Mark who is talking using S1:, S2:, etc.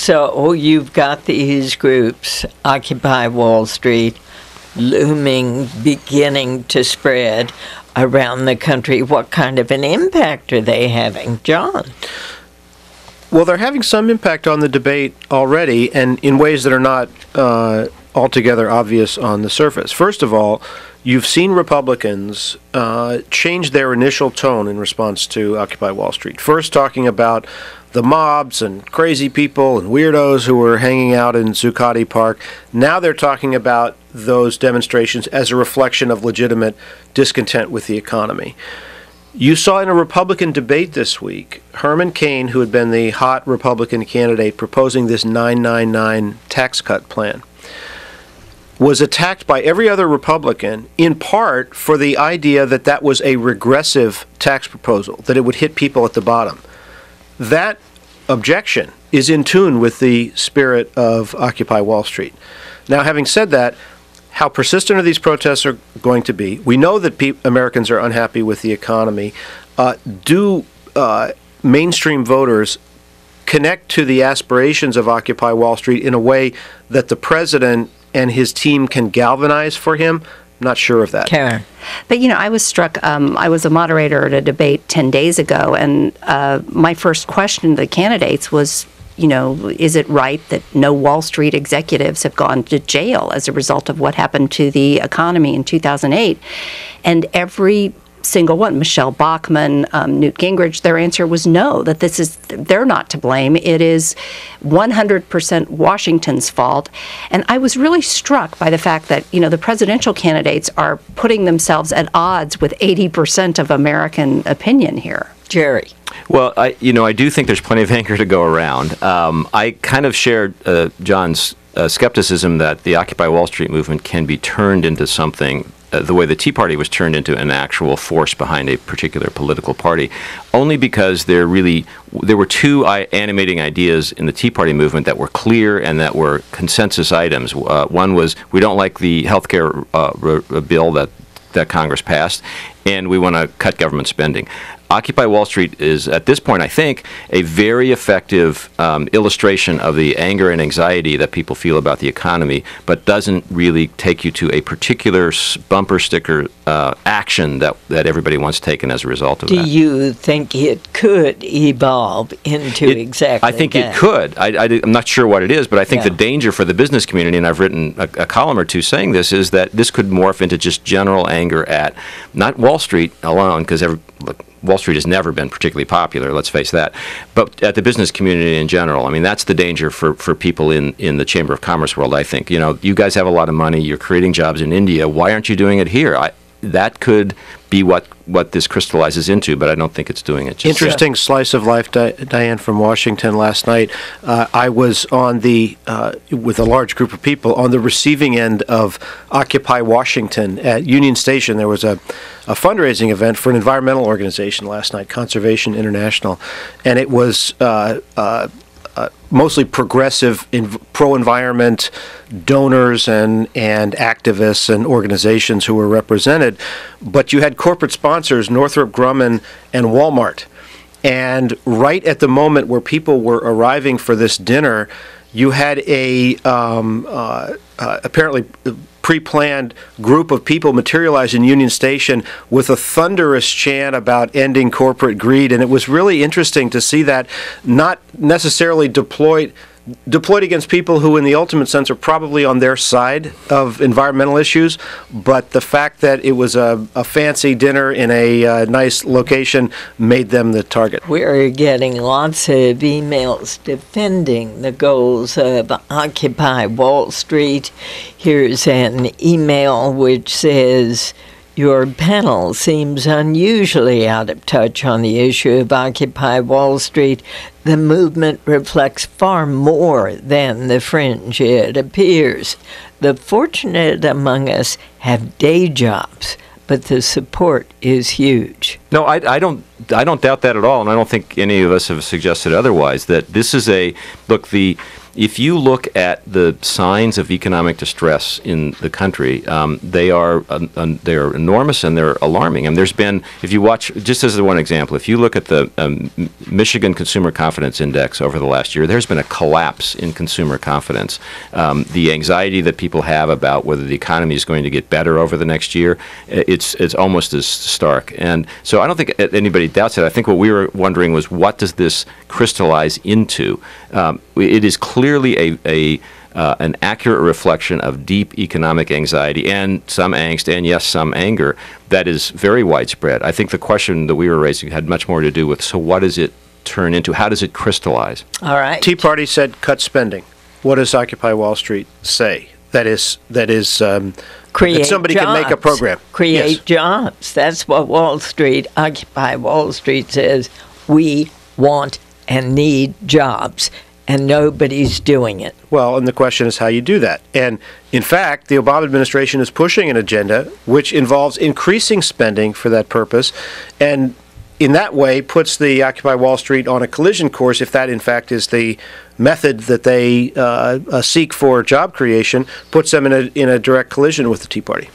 S1: So you've got these groups, Occupy Wall Street, looming, beginning to spread around the country. What kind of an impact are they having, John?
S2: Well, they're having some impact on the debate already, and in ways that are not altogether obvious on the surface. First of all, you've seen Republicans change their initial tone in response to Occupy Wall Street. First talking about the mobs and crazy people and weirdos who were hanging out in Zuccotti Park. Now they're talking about those demonstrations as a reflection of legitimate discontent with the economy. You saw in a Republican debate this week, Herman Cain, who had been the hot Republican candidate proposing this 999 tax cut plan, was attacked by every other Republican, in part for the idea that that was a regressive tax proposal, that it would hit people at the bottom. That objection is in tune with the spirit of Occupy Wall Street. Now, having said that, how persistent are these protests are going to be? We know that Americans are unhappy with the economy. Do mainstream voters connect to the aspirations of Occupy Wall Street in a way that the president and his team can galvanize for him? I'm not sure of that.
S1: Karen.
S3: But, I was struck, I was a moderator at a debate 10 days ago, and my first question to the candidates was, is it right that no Wall Street executives have gone to jail as a result of what happened to the economy in 2008? And every single one, Michelle Bachmann, Newt Gingrich, their answer was no, that they're not to blame. It is 100% Washington's fault. And I was really struck by the fact that, the presidential candidates are putting themselves at odds with 80% of American opinion here.
S1: Jerry.
S4: Well, I do think there's plenty of anger to go around. I kind of shared John's skepticism that the Occupy Wall Street movement can be turned into something the way the Tea Party was turned into an actual force behind a particular political party, only because there were two animating ideas in the Tea Party movement that were clear and that were consensus items. One was, we don't like the health care bill that Congress passed, and we want to cut government spending. Occupy Wall Street is, at this point, I think, a very effective illustration of the anger and anxiety that people feel about the economy, but doesn't really take you to a particular bumper sticker action that everybody wants taken as a result of that. Do
S1: you think it could evolve into exactly that?
S4: I think it could. I'm not sure what it is, but I think the danger for the business community, and I've written a column or two saying this, is that this could morph into just general anger at, not Wall Street alone, because Wall Street has never been particularly popular, let's face that, but at the business community in general. I mean, that's the danger for people in the Chamber of Commerce world, I think. You guys have a lot of money, you're creating jobs in India, why aren't you doing it here? That could be what this crystallizes into, but I don't think it's doing it.
S2: Interesting slice of life, Diane, from Washington last night. I was on with a large group of people, on the receiving end of Occupy Washington at Union Station. There was a fundraising event for an environmental organization last night, Conservation International, and it was mostly progressive, pro-environment donors and activists and organizations who were represented. But you had corporate sponsors, Northrop Grumman and Walmart. And right at the moment where people were arriving for this dinner, you had a apparently pre-planned group of people materialize in Union Station with a thunderous chant about ending corporate greed. And it was really interesting to see that not necessarily deployed against people who in the ultimate sense are probably on their side of environmental issues, but the fact that it was a fancy dinner in a nice location made them the target.
S1: We're getting lots of emails defending the goals of Occupy Wall Street. Here's an email which says, your panel seems unusually out of touch on the issue of Occupy Wall Street. The movement reflects far more than the fringe, it appears. The fortunate among us have day jobs, but the support is huge.
S4: No, I don't doubt that at all, and I don't think any of us have suggested otherwise, that this is the if you look at the signs of economic distress in the country, they are enormous and they're alarming. And there's been, if you watch, just as one example, if you look at the Michigan Consumer Confidence Index over the last year, there's been a collapse in consumer confidence. The anxiety that people have about whether the economy is going to get better over the next year, it's almost as stark. And so I don't think anybody doubts it. I think what we were wondering was, what does this crystallize into? It is clearly an accurate reflection of deep economic anxiety and some angst and, yes, some anger that is very widespread. I think the question that we were raising had much more to do with, so what does it turn into? How does it crystallize?
S1: All right.
S2: Tea Party said cut spending. What does Occupy Wall Street say? That
S1: Create
S2: that somebody
S1: jobs.
S2: can make a program.
S1: Create
S2: Yes.
S1: jobs. That's what Wall Street, Occupy Wall Street says. We want and need jobs, and nobody's doing it.
S2: Well, and the question is how you do that. And in fact, the Obama administration is pushing an agenda which involves increasing spending for that purpose, and in that way puts the Occupy Wall Street on a collision course, if that in fact is the method that they seek for job creation, puts them in a direct collision with the Tea Party.